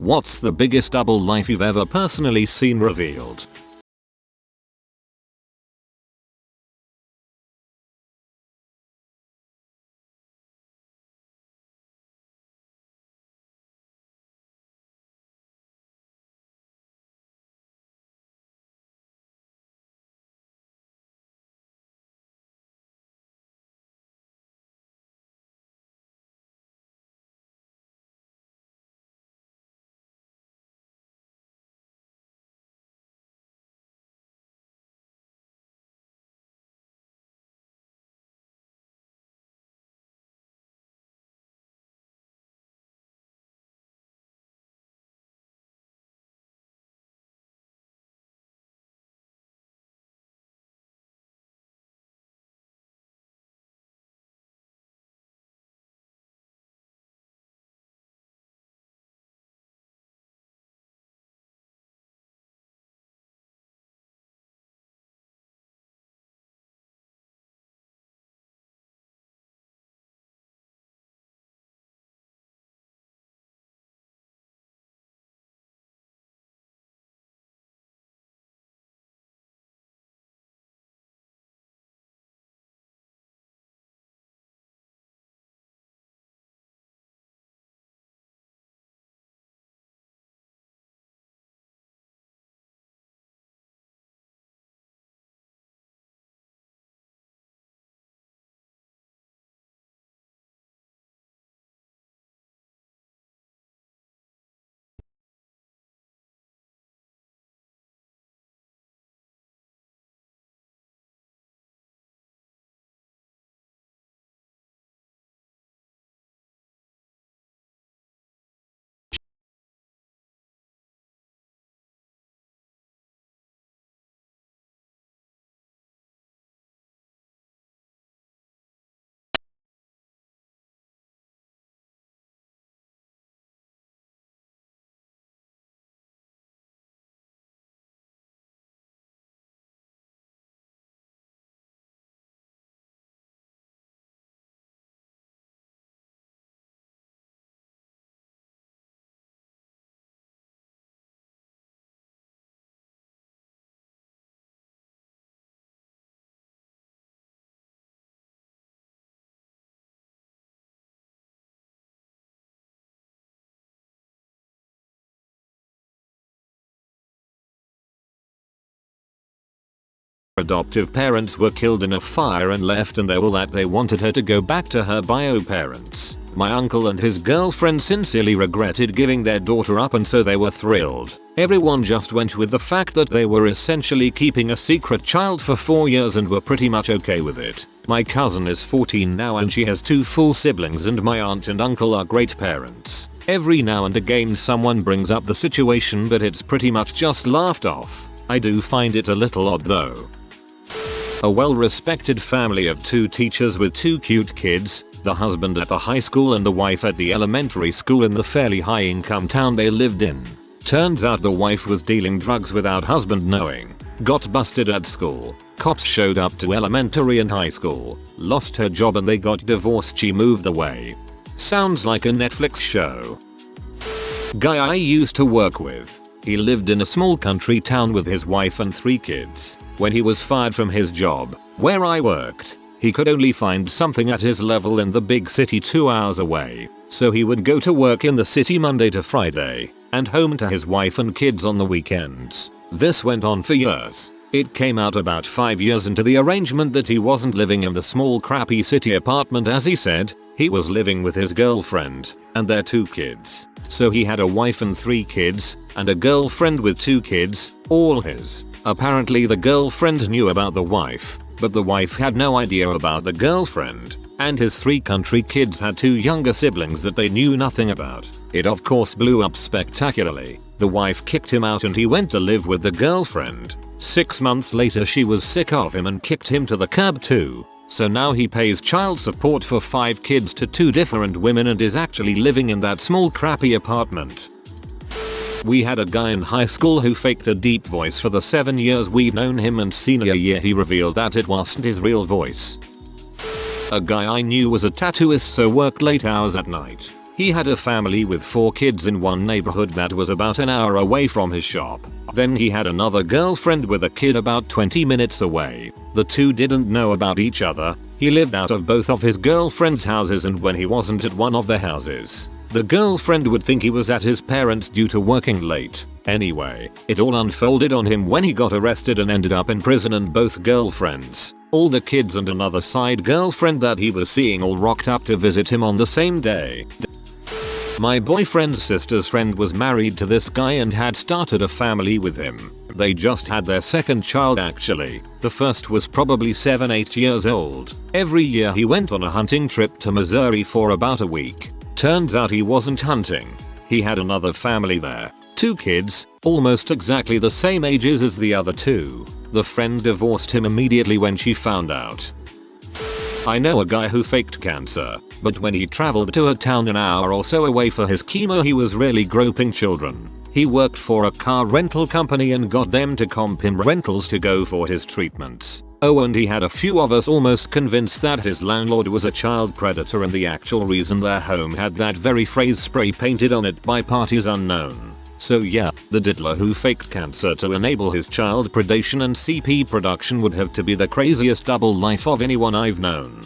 What's the biggest double life you've ever personally seen revealed? Adoptive parents were killed in a fire and left, and they were that they wanted her to go back to her bio parents. My uncle and his girlfriend sincerely regretted giving their daughter up, and so they were thrilled. Everyone just went with the fact that they were essentially keeping a secret child for 4 years and were pretty much okay with it. My cousin is 14 now and she has 2 full siblings, and my aunt and uncle are great parents. Every now and again someone brings up the situation, but it's pretty much just laughed off. I do find it a little odd though. A well-respected family of 2 teachers with 2 cute kids, the husband at the high school and the wife at the elementary school in the fairly high-income town they lived in. Turns out the wife was dealing drugs without husband knowing. Got busted at school. Cops showed up to elementary and high school. Lost her job and they got divorced. She moved away. Sounds like a Netflix show. Guy I used to work with. He lived in a small country town with his wife and 3 kids. When he was fired from his job, where I worked, he could only find something at his level in the big city 2 hours away. So he would go to work in the city Monday to Friday, and home to his wife and kids on the weekends. This went on for years. It came out about 5 years into the arrangement that he wasn't living in the small crappy city apartment as he said. He was living with his girlfriend and their 2 kids. So he had a wife and 3 kids, and a girlfriend with 2 kids, all his. Apparently the girlfriend knew about the wife, but the wife had no idea about the girlfriend, and his 3 country kids had 2 younger siblings that they knew nothing about. It of course blew up spectacularly. The wife kicked him out and he went to live with the girlfriend. 6 months later she was sick of him and kicked him to the curb too. So now he pays child support for 5 kids to 2 different women and is actually living in that small crappy apartment. We had a guy in high school who faked a deep voice for the 7 years we've known him, and senior year he revealed that it wasn't his real voice. A guy I knew was a tattooist, so worked late hours at night. He had a family with 4 kids in one neighborhood that was about an hour away from his shop. Then he had another girlfriend with a kid about 20 minutes away. The two didn't know about each other. He lived out of both of his girlfriend's houses, and when he wasn't at one of the houses, the girlfriend would think he was at his parents' due to working late. Anyway, it all unfolded on him when he got arrested and ended up in prison, and both girlfriends, all the kids and another side girlfriend that he was seeing, all rocked up to visit him on the same day. My boyfriend's sister's friend was married to this guy and had started a family with him. They just had their second child actually. The first was probably 7-8 years old. Every year he went on a hunting trip to Missouri for about a week. Turns out he wasn't hunting. He had another family there. 2 kids, almost exactly the same ages as the other 2. The friend divorced him immediately when she found out. I know a guy who faked cancer, but when he traveled to a town an hour or so away for his chemo, he was really groping children. He worked for a car rental company and got them to comp him rentals to go for his treatments. Oh, and he had a few of us almost convinced that his landlord was a child predator, and the actual reason their home had that very phrase spray painted on it by parties unknown. So yeah, the diddler who faked cancer to enable his child predation and CP production would have to be the craziest double life of anyone I've known.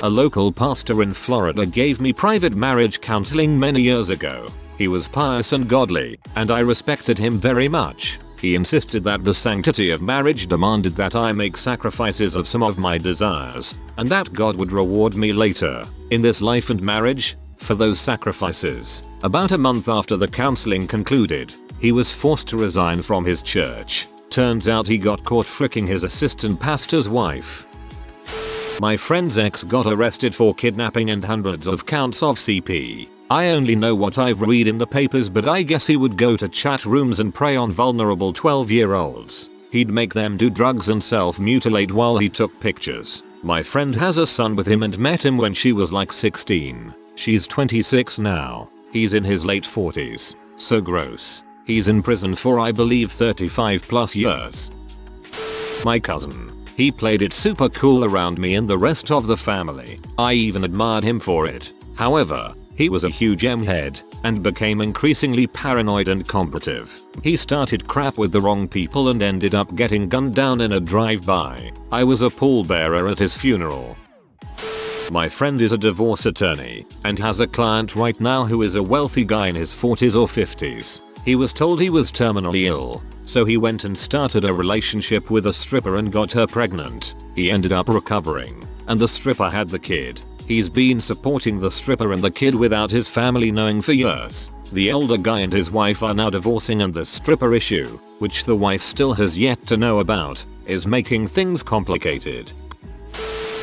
A local pastor in Florida gave me private marriage counseling many years ago. He was pious and godly, and I respected him very much. He insisted that the sanctity of marriage demanded that I make sacrifices of some of my desires, and that God would reward me later, in this life and marriage, for those sacrifices. About a month after the counseling concluded, he was forced to resign from his church. Turns out he got caught fricking his assistant pastor's wife. My friend's ex got arrested for kidnapping and hundreds of counts of CP. I only know what I've read in the papers, but I guess he would go to chat rooms and prey on vulnerable 12-year-olds. He'd make them do drugs and self-mutilate while he took pictures. My friend has a son with him and met him when she was like 16. She's 26 now. He's in his late 40s. So gross. He's in prison for I believe 35 plus years. My cousin. He played it super cool around me and the rest of the family. I even admired him for it. However, he was a huge M-head and became increasingly paranoid and combative. He started crap with the wrong people and ended up getting gunned down in a drive-by. I was a pallbearer at his funeral. My friend is a divorce attorney and has a client right now who is a wealthy guy in his 40s or 50s. He was told he was terminally ill, so he went and started a relationship with a stripper and got her pregnant. He ended up recovering, and the stripper had the kid. He's been supporting the stripper and the kid without his family knowing for years. The older guy and his wife are now divorcing, and the stripper issue, which the wife still has yet to know about, is making things complicated.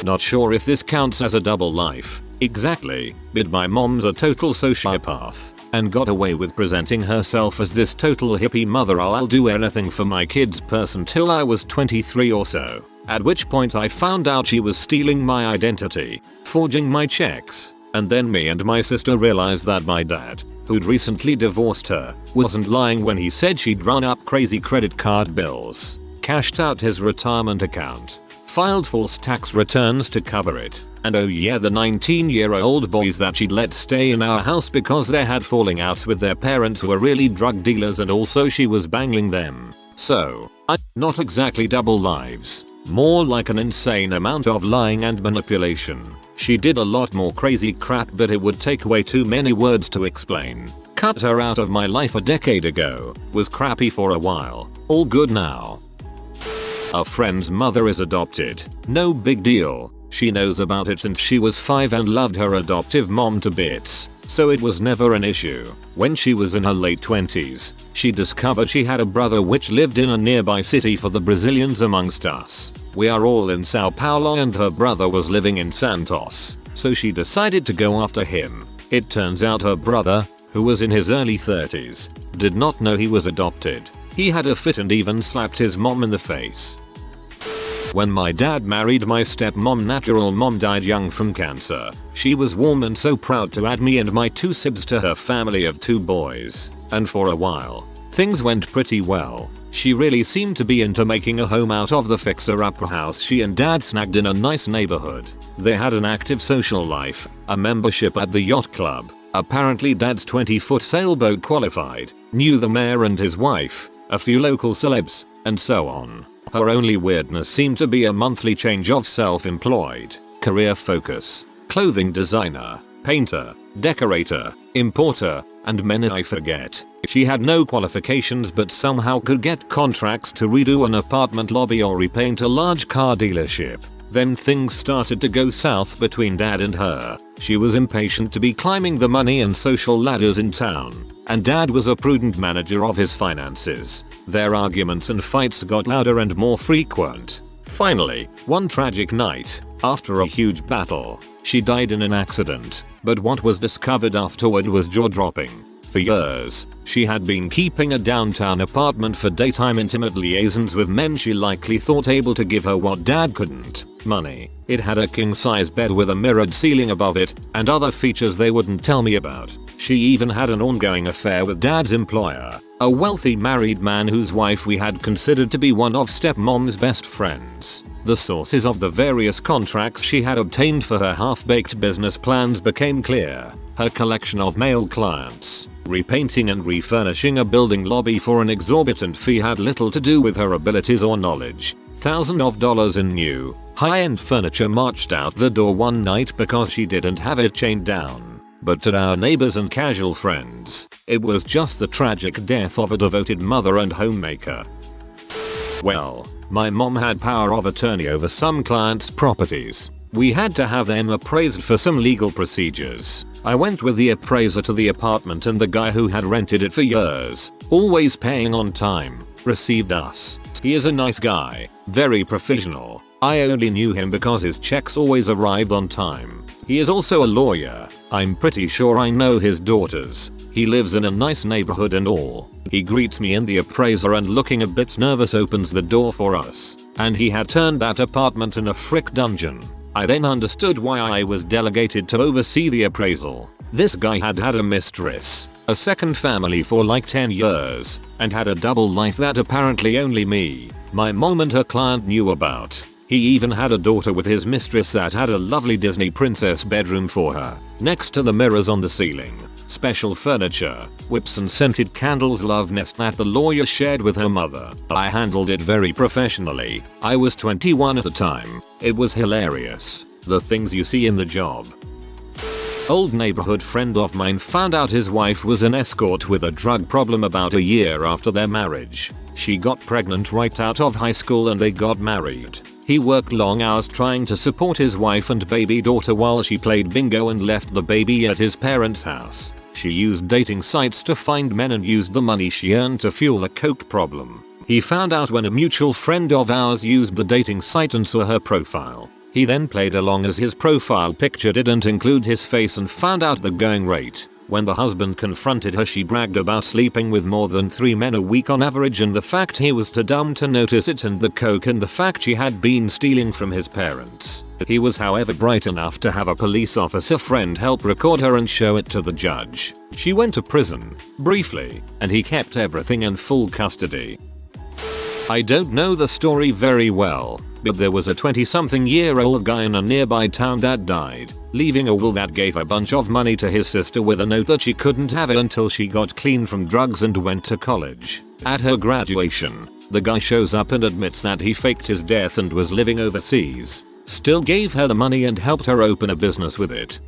Not sure if this counts as a double life exactly, but my mom's a total sociopath and got away with presenting herself as this total hippie mother I'll do anything for my kids person till I was 23 or so, at which point I found out she was stealing my identity, forging my checks, and then me and my sister realized that my dad, who'd recently divorced her, wasn't lying when he said she'd run up crazy credit card bills, cashed out his retirement account, filed false tax returns to cover it, and oh yeah, the 19-year-old boys that she'd let stay in our house because they had falling outs with their parents were really drug dealers, and also she was bangling them. So, not exactly double lives, more like an insane amount of lying and manipulation. She did a lot more crazy crap, but it would take way too many words to explain. Cut her out of my life a decade ago, was crappy for a while, all good now. A friend's mother is adopted. No big deal. She knows about it since she was 5 and loved her adoptive mom to bits, so it was never an issue. When she was in her late 20s, she discovered she had a brother which lived in a nearby city for the Brazilians amongst us. We are all in Sao Paulo and her brother was living in Santos, so she decided to go after him. It turns out her brother, who was in his early 30s, did not know he was adopted. He had a fit and even slapped his mom in the face. When my dad married my stepmom, natural mom died young from cancer. She was warm and so proud to add me and my 2 sibs to her family of 2 boys, and for a while, Things went pretty well. She really seemed to be into making a home out of the fixer-upper house she and dad snagged in a nice neighborhood. They had an active social life, a membership at the yacht club. Apparently dad's 20-foot sailboat qualified, knew the mayor and his wife, a few local celebs, and so on. Her only weirdness seemed to be a monthly change of self-employed, career focus, clothing designer, painter, decorator, importer, and many I forget. She had no qualifications but somehow could get contracts to redo an apartment lobby or repaint a large car dealership. Then things started to go south between dad and her. She was impatient to be climbing the money and social ladders in town, and dad was a prudent manager of his finances. Their arguments and fights got louder and more frequent. Finally, one tragic night, after a huge battle, she died in an accident, but what was discovered afterward was jaw-dropping. For years, she had been keeping a downtown apartment for daytime intimate liaisons with men she likely thought able to give her what dad couldn't, money. It had a king-size bed with a mirrored ceiling above it, and other features they wouldn't tell me about. She even had an ongoing affair with dad's employer, a wealthy married man whose wife we had considered to be one of stepmom's best friends. The sources of the various contracts she had obtained for her half-baked business plans became clear. Her collection of male clients, repainting and refurnishing a building lobby for an exorbitant fee had little to do with her abilities or knowledge. Thousands of dollars in new, high-end furniture marched out the door one night because she didn't have it chained down. But to our neighbors and casual friends, it was just the tragic death of a devoted mother and homemaker. Well, my mom had power of attorney over some clients' properties. We had to have them appraised for some legal procedures. I went with the appraiser to the apartment and the guy who had rented it for years, always paying on time, received us. He is a nice guy, very professional. I only knew him because his checks always arrived on time. He is also a lawyer. I'm pretty sure I know his daughters. He lives in a nice neighborhood and all. He greets me and the appraiser and looking a bit nervous opens the door for us. And he had turned that apartment in a frick dungeon. I then understood why I was delegated to oversee the appraisal. This guy had had a mistress, a second family for like 10 years, and had a double life that apparently only me, my mom and her client knew about. He even had a daughter with his mistress that had a lovely Disney princess bedroom for her. Next to the mirrors on the ceiling, special furniture, whips and scented candles, love nest that the lawyer shared with her mother. I handled it very professionally. I was 21 at the time. It was hilarious. The things you see in the job. Old neighborhood friend of mine found out his wife was an escort with a drug problem about a year after their marriage. She got pregnant right out of high school and they got married. He worked long hours trying to support his wife and baby daughter while she played bingo and left the baby at his parents' house. She used dating sites to find men and used the money she earned to fuel a coke problem. He found out when a mutual friend of ours used the dating site and saw her profile. He then played along as his profile picture didn't include his face and found out the going rate. When the husband confronted her, she bragged about sleeping with more than 3 men a week on average, and the fact he was too dumb to notice it, and the coke, and the fact she had been stealing from his parents. He was however bright enough to have a police officer friend help record her and show it to the judge. She went to prison, briefly, and he kept everything in full custody. I don't know the story very well, but there was a 20-something-year-old guy in a nearby town that died, leaving a will that gave a bunch of money to his sister with a note that she couldn't have it until she got clean from drugs and went to college. At her graduation, the guy shows up and admits that he faked his death and was living overseas, still gave her the money and helped her open a business with it.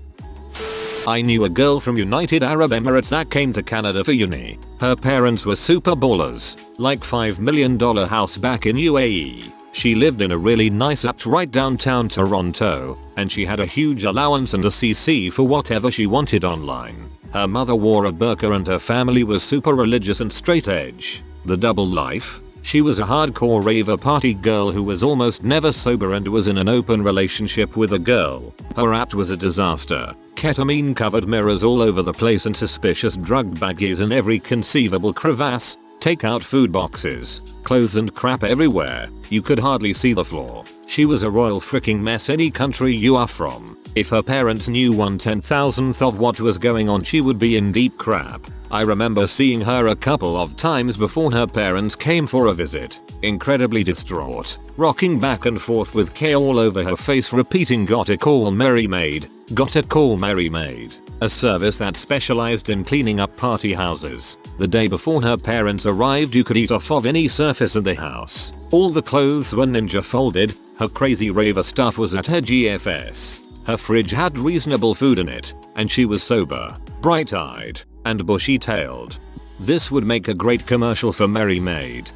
I knew a girl from United Arab Emirates that came to Canada for uni. Her parents were super ballers, like $5 million house back in UAE. She lived in a really nice apt right downtown Toronto, and she had a huge allowance and a CC for whatever she wanted online. Her mother wore a burqa and her family was super religious and straight edge. The double life? She was a hardcore raver party girl who was almost never sober and was in an open relationship with a girl. Her act was a disaster. Ketamine covered mirrors all over the place and suspicious drug baggies in every conceivable crevasse. Take out food boxes, clothes and crap everywhere. You could hardly see the floor. She was a royal freaking mess any country you are from. If her parents knew 1/10,000th of what was going on, she would be in deep crap. I remember seeing her a couple of times before her parents came for a visit. Incredibly distraught, rocking back and forth with K all over her face, repeating "Gotta call Mary Maid, gotta call Mary Maid," a service that specialized in cleaning up party houses. The day before her parents arrived, you could eat off of any surface in the house. All the clothes were ninja folded. Her crazy raver stuff was at her GFS. Her fridge had reasonable food in it, and she was sober, bright-eyed, and bushy-tailed. This would make a great commercial for Mary Maid.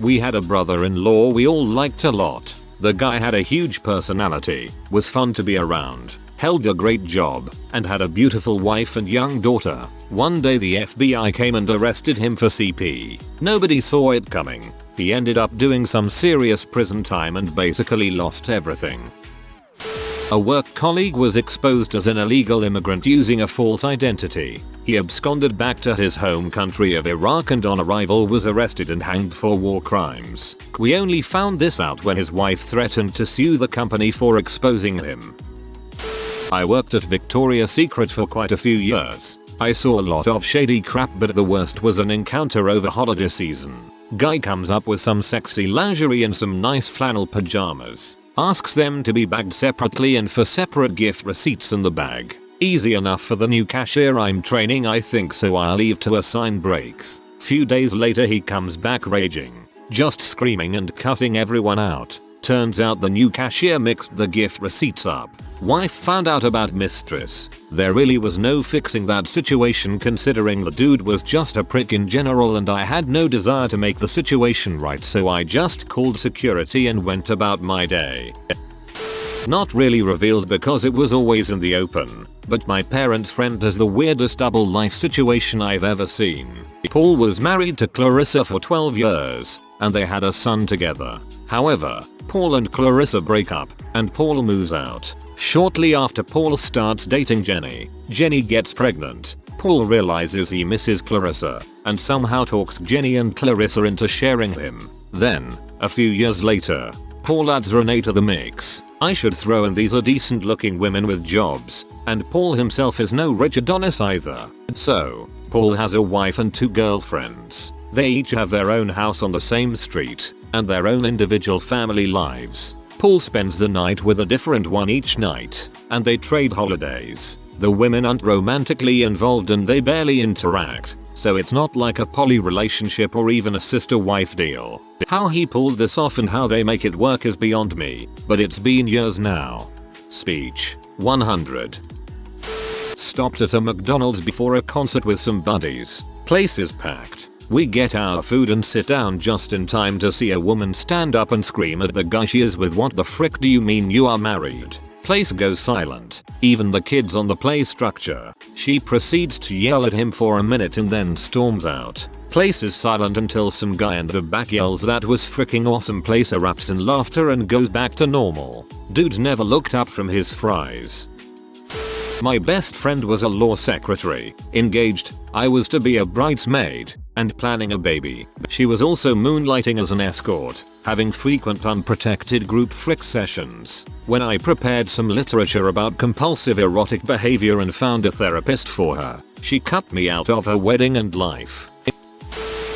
We had a brother-in-law we all liked a lot. The guy had a huge personality, was fun to be around, held a great job, and had a beautiful wife and young daughter. One day the FBI came and arrested him for CP. Nobody saw it coming. He ended up doing some serious prison time and basically lost everything. A work colleague was exposed as an illegal immigrant using a false identity. He absconded back to his home country of Iraq and on arrival was arrested and hanged for war crimes. We only found this out when his wife threatened to sue the company for exposing him. I worked at Victoria's Secret for quite a few years. I saw a lot of shady crap, but the worst was an encounter over holiday season. Guy comes up with some sexy lingerie and some nice flannel pajamas. Asks them to be bagged separately and for separate gift receipts in the bag. Easy enough for the new cashier I'm training, I think, so I'll leave to assign breaks. Few days later he comes back raging, just screaming and cutting everyone out. Turns out the new cashier mixed the gift receipts up. Wife found out about mistress. There really was no fixing that situation, considering the dude was just a prick in general, and I had no desire to make the situation right, so I just called security and went about my day. Not really revealed because it was always in the open, but my parents' friend has the weirdest double life situation I've ever seen. Paul was married to Clarissa for 12 years, and they had a son together. However, Paul and Clarissa break up, and Paul moves out. Shortly after Paul starts dating Jenny, Jenny gets pregnant. Paul realizes he misses Clarissa, and somehow talks Jenny and Clarissa into sharing him. Then, a few years later, Paul adds Renee to the mix. I should throw in these are decent looking women with jobs, and Paul himself is no Rich Adonis either. So, Paul has a wife and 2 girlfriends. They each have their own house on the same street, and their own individual family lives. Paul spends the night with a different one each night, and they trade holidays. The women aren't romantically involved and they barely interact, so it's not like a poly relationship or even a sister-wife deal. How he pulled this off and how they make it work is beyond me, but it's been years now. Speech 100. Stopped at a McDonald's before a concert with some buddies. Place is packed. We get our food and sit down just in time to see a woman stand up and scream at the guy she is with, "What the frick do you mean you are married?" Place goes silent, even the kids on the play structure. She proceeds to yell at him for a minute and then storms out. Place is silent until some guy in the back yells, "That was freaking awesome." Place erupts in laughter and goes back to normal. Dude never looked up from his fries. My best friend was a law secretary, engaged. I was to be a bridesmaid, and planning a baby. She was also moonlighting as an escort, having frequent unprotected group frick sessions. When I prepared some literature about compulsive erotic behavior and found a therapist for her, she cut me out of her wedding and life.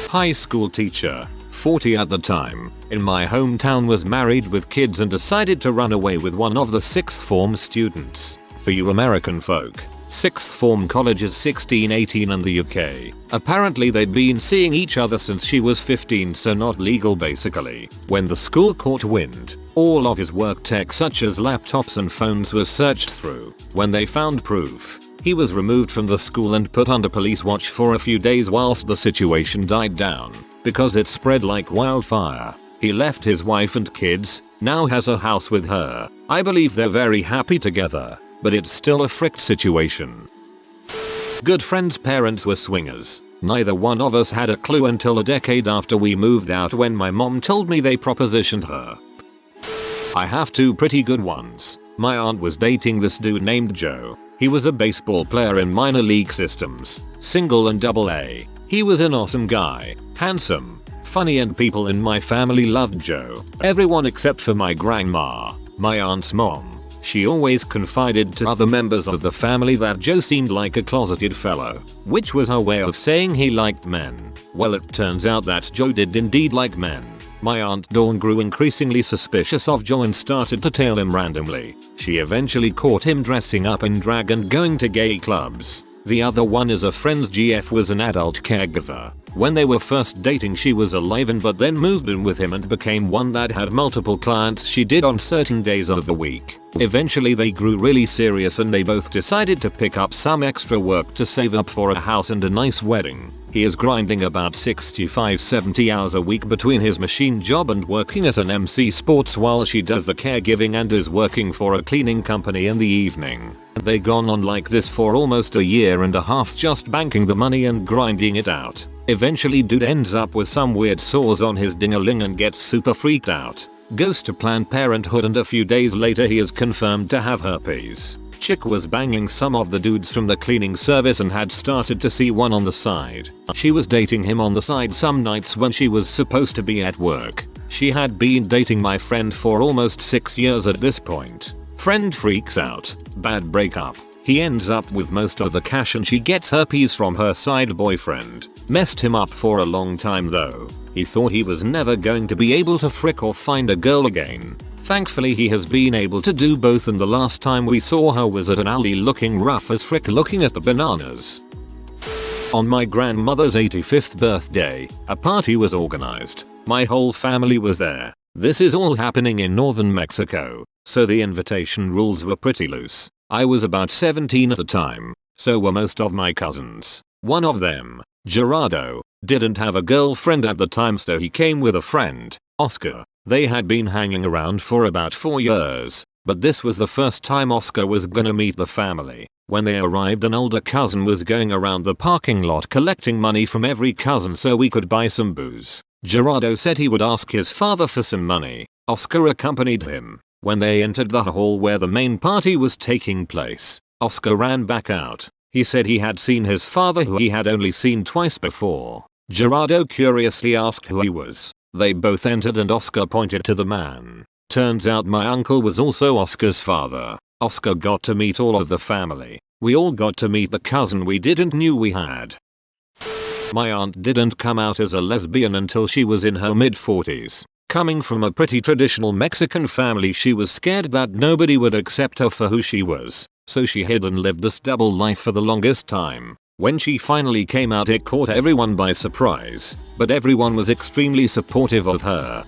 High school teacher, 40 at the time, in my hometown, was married with kids and decided to run away with one of the 6th form students. For you American folk, 6th form college is 16-18 in the UK. Apparently they'd been seeing each other since she was 15, so not legal basically. When the school caught wind, all of his work tech such as laptops and phones was searched through. When they found proof, he was removed from the school and put under police watch for a few days whilst the situation died down, because it spread like wildfire. He left his wife and kids, now has a house with her. I believe they're very happy together, but it's still a fricked situation. Good friend's parents were swingers. Neither one of us had a clue until a decade after we moved out, when my mom told me they propositioned her. I have 2 pretty good ones. My aunt was dating this dude named Joe. He was a baseball player in minor league systems, single and double A. He was an awesome guy, handsome, funny, and people in my family loved Joe. Everyone except for my grandma, my aunt's mom. She always confided to other members of the family that Joe seemed like a closeted fellow, which was her way of saying he liked men. Well, it turns out that Joe did indeed like men. My aunt Dawn grew increasingly suspicious of Joe and started to tail him randomly. She eventually caught him dressing up in drag and going to gay clubs. The other one is a friend's GF was an adult caregiver. When they were first dating she was alive but then moved in with him and became one that had multiple clients she did on certain days of the week. Eventually they grew really serious and they both decided to pick up some extra work to save up for a house and a nice wedding. He is grinding about 65-70 hours a week between his machine job and working at an MC Sports while she does the caregiving and is working for a cleaning company in the evening. They gone on like this for almost a year and a half, just banking the money and grinding it out. Eventually dude ends up with some weird sores on his ding-a-ling and gets super freaked out. Goes to Planned Parenthood and a few days later he is confirmed to have herpes. Chick was banging some of the dudes from the cleaning service and had started to see one on the side. She was dating him on the side some nights when she was supposed to be at work. She had been dating my friend for almost 6 years at this point. Friend freaks out. Bad breakup. He ends up with most of the cash and she gets herpes from her side boyfriend. Messed him up for a long time though. He thought he was never going to be able to frick or find a girl again. Thankfully he has been able to do both, and the last time we saw her was at an alley looking rough as frick looking at the bananas. On my grandmother's 85th birthday, a party was organized. My whole family was there. This is all happening in northern Mexico, so the invitation rules were pretty loose. I was about 17 at the time, so were most of my cousins. One of them, Gerardo, didn't have a girlfriend at the time, so he came with a friend, Oscar. They had been hanging around for about 4 years, but this was the first time Oscar was gonna meet the family. When they arrived, an older cousin was going around the parking lot collecting money from every cousin so we could buy some booze. Gerardo said he would ask his father for some money. Oscar accompanied him. When they entered the hall where the main party was taking place, Oscar ran back out. He said he had seen his father, who he had only seen twice before. Gerardo curiously asked who he was. They both entered and Oscar pointed to the man. Turns out my uncle was also Oscar's father. Oscar got to meet all of the family. We all got to meet the cousin we didn't knew we had. My aunt didn't come out as a lesbian until she was in her mid-40s. Coming from a pretty traditional Mexican family, she was scared that nobody would accept her for who she was, so she hid and lived this double life for the longest time. When she finally came out, it caught everyone by surprise, but everyone was extremely supportive of her.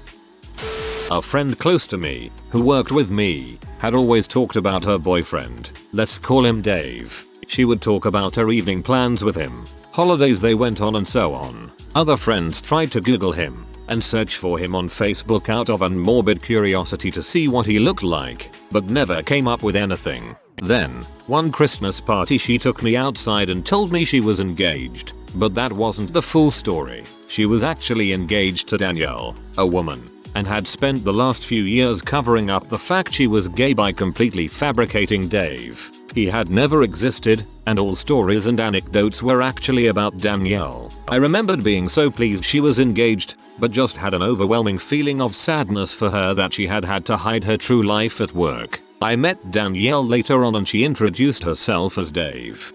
A friend close to me, who worked with me, had always talked about her boyfriend. Let's call him Dave. She would talk about her evening plans with him, holidays they went on, and so on. Other friends tried to Google him and search for him on Facebook out of a morbid curiosity to see what he looked like, but never came up with anything. Then, one Christmas party, she took me outside and told me she was engaged, but that wasn't the full story. She was actually engaged to Danielle, a woman, and had spent the last few years covering up the fact she was gay by completely fabricating Dave. He had never existed, and all stories and anecdotes were actually about Danielle. I remembered being so pleased she was engaged, but just had an overwhelming feeling of sadness for her that she had had to hide her true life at work. I met Danielle later on and she introduced herself as Dave.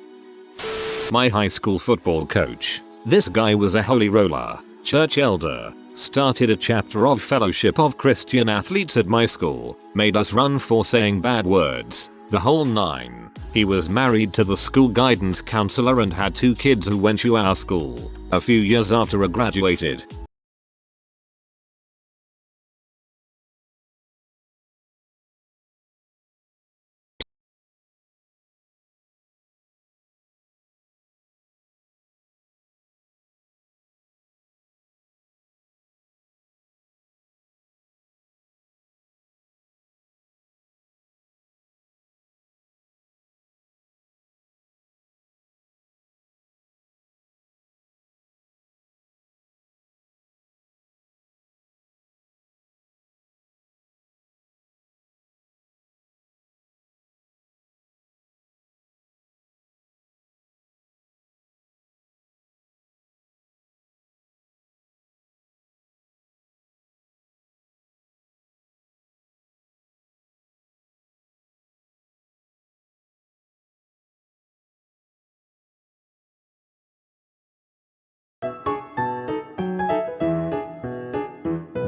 My high school football coach. This guy was a holy roller, church elder, started a chapter of Fellowship of Christian Athletes at my school, made us run for saying bad words, the whole nine. He was married to the school guidance counselor and had 2 kids who went to our school. A few years after I graduated,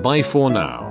Bye for now.